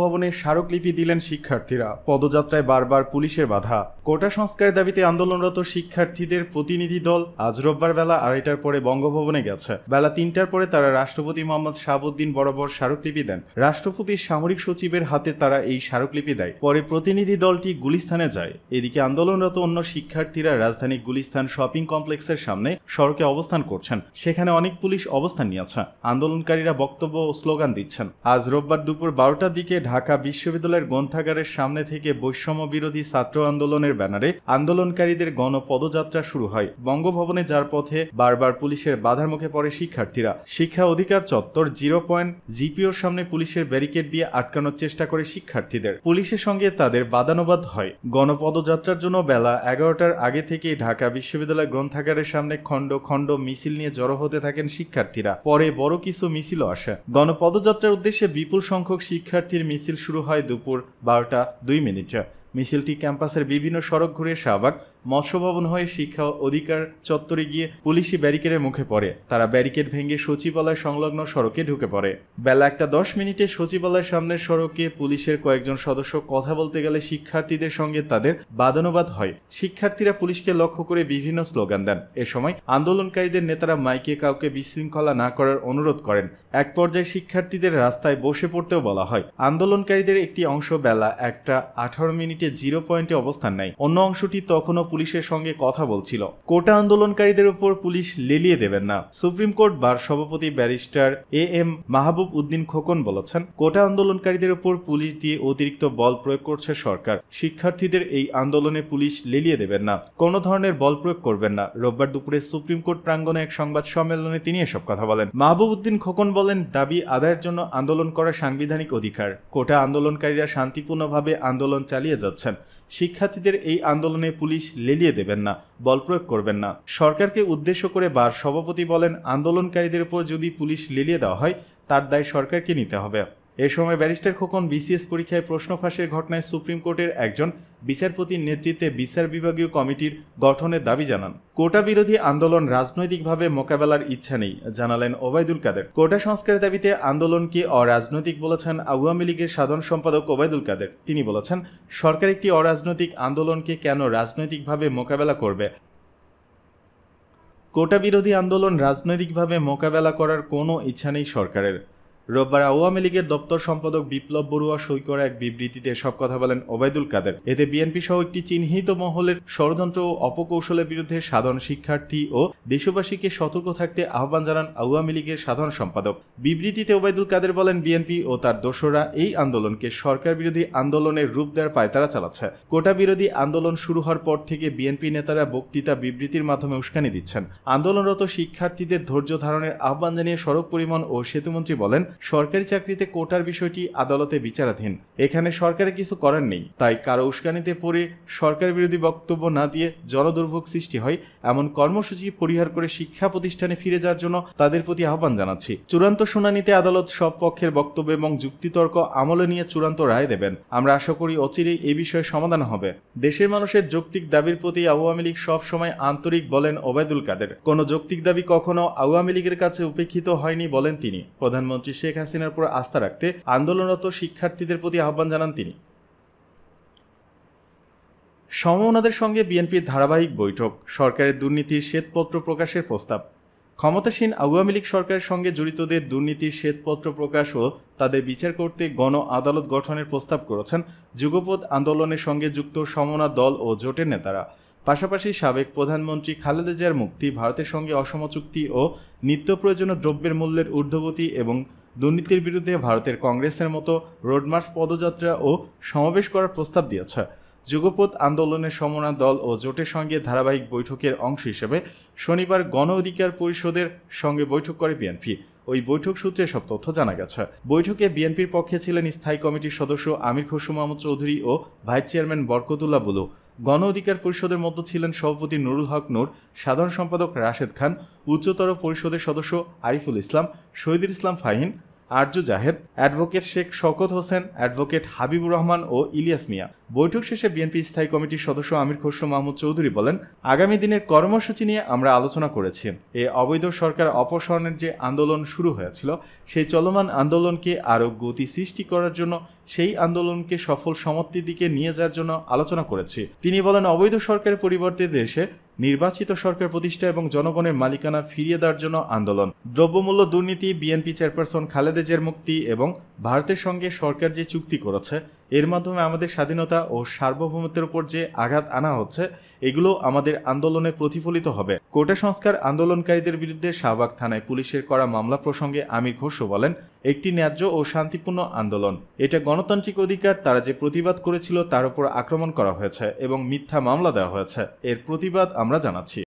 ভবনে স্মারকলিপি দিলেন শিক্ষার্থীরা। পদযাত্রায় বারবার পুলিশের বাধা। কোটা সংস্কারের দাবিতে আন্দোলনরত শিক্ষার্থীদের প্রতিনিধি দল আজ রোববার বেলা 2:30টার পরে বঙ্গভবনে গেছে। বেলা 3টার পরে তারা রাষ্ট্রপতি মোহাম্মদ শাহাবুদ্দিন বরাবর স্মারকলিপি দেন। রাষ্ট্রপতির সামরিক সচিবের হাতে তারা এই স্মারকলিপি দেয়। পরে প্রতিনিধি দলটি গুলিস্তানে যায়। এদিকে আন্দোলনরত অন্য শিক্ষার্থীরা রাজধানী গুলিস্তান শপিং কমপ্লেক্সের সামনে সড়কে অবস্থান করছেন। সেখানে অনেক পুলিশ অবস্থান নিয়েছে। আন্দোলনকারীরা বক্তব্য ও স্লোগান দিচ্ছেন। আজ রোববার দুপুর 12টার দিকে ঢাকা বিশ্ববিদ্যালয়ের গ্রন্থাগারের সামনে থেকে বৈষম্য বিরোধী ছাত্র আন্দোলনের ব্যানারে আন্দোলনকারীদের গণপদযাত্রা শুরু হয়। বঙ্গভবনে যাওয়ার পথে বারবার পুলিশের বাধার মুখে পড়ে শিক্ষার্থীরা। শিক্ষা অধিকার চত্বর 0 পয়েন্ট জিপিওর সামনে পুলিশের ব্যারিকেড দিয়ে আটকানোর চেষ্টা করে শিক্ষার্থীদের। পুলিশের সঙ্গে তাদের বাদানুবাদ হয়। গণপদযাত্রার জন্য বেলা 11টার আগে থেকেই ঢাকা বিশ্ববিদ্যালয় গ্রন্থাগারের সামনে খণ্ড খণ্ড মিছিল নিয়ে জড়ো হতে থাকেন শিক্ষার্থীরা। পরে বড় কিছু মিছিলও আসে। গণপদযাত্রার উদ্দেশ্যে বিপুল সংখ্যক শিক্ষার্থীর মিছিল শুরু হয় দুপুর 12টা 2 মিনিটে। মিছিলটি ক্যাম্পাসের বিভিন্ন সড়ক ঘুরে শাহবাগ মৎস্য ভবন হয়ে শিক্ষা অধিকার চত্বরে গিয়ে পুলিশি ব্যারিকেডের মুখে পড়ে। তারা ব্যারিকেড ভেঙে সচিবালয় সংলগ্ন সড়কে ঢুকে পড়ে। বেলা 1:10 সচিবালয়ের সামনের সড়কে পুলিশের কয়েকজন সদস্য কথা বলতে গেলে শিক্ষার্থীদের সঙ্গে তাদের বাদানুবাদ হয়। শিক্ষার্থীরা পুলিশকে লক্ষ্য করে বিভিন্ন স্লোগান দেন। এ সময় আন্দোলনকারীদের নেতারা মাইকে কাউকে বিশৃঙ্খলা না করার অনুরোধ করেন। এক পর্যায়ে শিক্ষার্থীদের রাস্তায় বসে পড়তেও বলা হয়। আন্দোলনকারীদের একটি অংশ বেলা 1:18 0 পয়েন্টে অবস্থান নেয়। অন্য অংশটি তখনও পুলিশের সঙ্গে কথা বলছিল। কোটা আন্দোলনকারীদের উপর পুলিশ লেলিয়ে দেবেন না। সুপ্রিম কোর্ট বার সভাপতি ব্যারিস্টার AM মাহবুব উদ্দিন খোকন বলেছেন, কোটা আন্দোলনকারীদের উপর পুলিশ দিয়ে অতিরিক্ত বল প্রয়োগ করছে সরকার। শিক্ষার্থীদের এই আন্দোলনে পুলিশ লেলিয়ে দেবেন না, কোনো ধরনের বল প্রয়োগ করবেন না। রোববার দুপুরে সুপ্রিম কোর্ট প্রাঙ্গণে এক সংবাদ সম্মেলনে তিনি এসব কথা বলেন। মাহবুব উদ্দিন খোকন বলেন, দাবি আদায়ের জন্য আন্দোলন করা সাংবিধানিক অধিকার। কোটা আন্দোলনকারীরা শান্তিপূর্ণভাবে আন্দোলন চালিয়ে যাচ্ছেন। শিক্ষার্থীদের এই আন্দোলনে পুলিশ লেলিয়ে দেবেন না, বল প্রয়োগ করবেন না। সরকারকে উদ্দেশ্য করে বার সভাপতি বলেন, আন্দোলনকারীদের উপর যদি পুলিশ লেলিয়ে দেওয়া হয় তার দায় সরকারকে নিতে হবে। এ সময় ব্যারিস্টার খোকন BCS পরীক্ষায় প্রশ্ন ফাঁসের ঘটনায় সুপ্রিম কোর্টের একজন বিচারপতির নেতৃত্বে বিচার বিভাগীয় কমিটির গঠনের দাবি জানান। কোটা বিরোধী আন্দোলন রাজনৈতিকভাবে মোকাবেলার ইচ্ছা নেই, জানালেন ওবায়দুল কাদের। কোটা সংস্কারের দাবিতে আন্দোলনকে অরাজনৈতিক বলেছেন আওয়ামী লীগের সাধারণ সম্পাদক ওবায়দুল কাদের। তিনি বলেছেন, সরকার একটি অরাজনৈতিক আন্দোলনকে কেন রাজনৈতিকভাবে মোকাবেলা করবে? কোটা বিরোধী আন্দোলন রাজনৈতিকভাবে মোকাবেলা করার কোনো ইচ্ছা নেই সরকারের। রোববার আওয়ামী লীগের দপ্তর সম্পাদক বিপ্লব বড়ুয়া সই করা এক বিবৃতিতে সব কথা বলেন ওবায়দুল কাদের। এতে বিএনপি সহ একটি চিহ্নিত মহলের ষড়যন্ত্র ও অপকৌশলের বিরুদ্ধে সাধারণ শিক্ষার্থী ও দেশবাসীকে সতর্ক থাকতে আহ্বান জানান আওয়ামী লীগের সাধারণ সম্পাদক। বিবৃতিতে ওবায়দুল কাদের বলেন, বিএনপি ও তার দোসররা এই আন্দোলনকে সরকার বিরোধী আন্দোলনের রূপ দেওয়ার পায়তারা চালাচ্ছে। কোটা বিরোধী আন্দোলন শুরু হওয়ার পর থেকে বিএনপি নেতারা বক্তৃতা বিবৃতির মাধ্যমে উস্কানি দিচ্ছেন। আন্দোলনরত শিক্ষার্থীদের ধৈর্য ধারণের আহ্বান জানিয়ে সড়ক পরিবহন ও সেতুমন্ত্রী বলেন, সরকারি চাকরিতে কোটার বিষয়টি আদালতে বিচারাধীন। এখানে সরকারের কিছু করার নেই। তাই কারো উস্কানিতে পড়ে সরকার বিরোধী বক্তব্য না দিয়ে জনদুর্ভোগ সৃষ্টি হয় এমন কর্মসূচি পরিহার করে শিক্ষা প্রতিষ্ঠানে ফিরে যাওয়ার জন্য তাদের প্রতি আহ্বান জানাচ্ছি। চূড়ান্ত শুনানিতে আদালত সব পক্ষের বক্তব্য এবং যুক্তিতর্ক আমলে নিয়ে চূড়ান্ত রায় দেবেন। আমরা আশা করি অচিরেই এই বিষয়ে সমাধান হবে। দেশের মানুষের যৌক্তিক দাবির প্রতি আওয়ামী লীগ সব সময় আন্তরিক, বলেন ওবায়দুল কাদের। কোনো যৌক্তিক দাবি কখনো আওয়ামী লীগের কাছে উপেক্ষিত হয়নি, বলেন তিনি। প্রধানমন্ত্রী শেখ হাসিনার উপর আস্থা রাখতে আন্দোলনরত শিক্ষার্থীদের প্রতি আহ্বান জানান তিনি। সমমনাদের সঙ্গে বিএনপির ধারাবাহিক বৈঠক, সরকারের দুর্নীতির শ্বেতপত্র প্রকাশের প্রস্তাব। ক্ষমতাসীন আওয়ামী লীগ সরকারের সঙ্গে জড়িতদের দুর্নীতির শ্বেতপত্র প্রকাশ ও তাদের বিচার করতে গণ আদালত গঠনের প্রস্তাব করেছেন যুগপৎ আন্দোলনের সঙ্গে যুক্ত সমমনা দল ও জোটের নেতারা। পাশাপাশি সাবেক প্রধানমন্ত্রী খালেদা জিয়ার মুক্তি, ভারতের সঙ্গে অসম চুক্তি ও নিত্য প্রয়োজনীয় দ্রব্যের মূল্যের ঊর্ধ্বগতি এবং দুর্নীতির বিরুদ্ধে ভারতের কংগ্রেসের মতো রোডমার্চ, পদযাত্রা ও সমাবেশ করার প্রস্তাব দিয়েছে। যুগপৎ আন্দোলনের সমমনা দল ও জোটের সঙ্গে ধারাবাহিক বৈঠকের অংশ হিসেবে শনিবার গণ অধিকার পরিষদের সঙ্গে বৈঠক করে বিএনপি। ওই বৈঠক সূত্রে সব তথ্য জানা গেছে। বৈঠকে বিএনপির পক্ষে ছিলেন স্থায়ী কমিটির সদস্য আমির খসরু মাহমুদ চৌধুরী ও ভাইস চেয়ারম্যান বরকতুল্লাহ বুলু। গণ অধিকার পরিষদের মধ্যে ছিলেন সভাপতি নুরুল হক নূর, সাধারণ সম্পাদক রাশেদ খান, উচ্চতর পরিষদের সদস্য আরিফুল ইসলাম, শহীদুল ইসলাম ফাহিম, আরজু জাহেদ, অ্যাডভোকেট শেখ শওকত হোসেন, অ্যাডভোকেট হাবিবুর রহমান ও ইলিয়াস মিয়া। বৈঠক শেষে বিএনপি স্থায়ী কমিটির সদস্য আমির খসরু মাহমুদ চৌধুরী বলেন, আগামী দিনের কর্মসূচি নিয়ে আমরা আলোচনা করেছি। এই অবৈধ সরকার অপসারণের যে আন্দোলন শুরু হয়েছিল, সেই চলমান আন্দোলনকে আরও গতি সৃষ্টি করার জন্য, সেই আন্দোলনকে সফল সমাপ্তির দিকে নিয়ে যাওয়ার জন্য আলোচনা করেছি। তিনি বলেন, অবৈধ সরকারের পরিবর্তে দেশে নির্বাচিত সরকার প্রতিষ্ঠা এবং জনগণের মালিকানা ফিরিয়ে দেওয়ার জন্য আন্দোলন। দ্রব্যমূল্য দুর্নীতি, বিএনপি চেয়ারপারসন খালেদা জিয়ার মুক্তি এবং ভারতের সঙ্গে সরকার যে চুক্তি করেছে, এর মাধ্যমে আমাদের স্বাধীনতা ও সার্বভৌমত্বের উপর যে আঘাত আনা হচ্ছে, এগুলো আমাদের আন্দোলনে প্রতিফলিত হবে। কোটা সংস্কার আন্দোলনকারীদের বিরুদ্ধে শাহবাগ থানায় পুলিশের করা মামলা প্রসঙ্গে আমির খসরু বলেন, একটি ন্যায্য ও শান্তিপূর্ণ আন্দোলন, এটা গণতান্ত্রিক অধিকার। তারা যে প্রতিবাদ করেছিল তার উপর আক্রমণ করা হয়েছে এবং মিথ্যা মামলা দেওয়া হয়েছে, এর প্রতিবাদ আমরা জানাচ্ছি।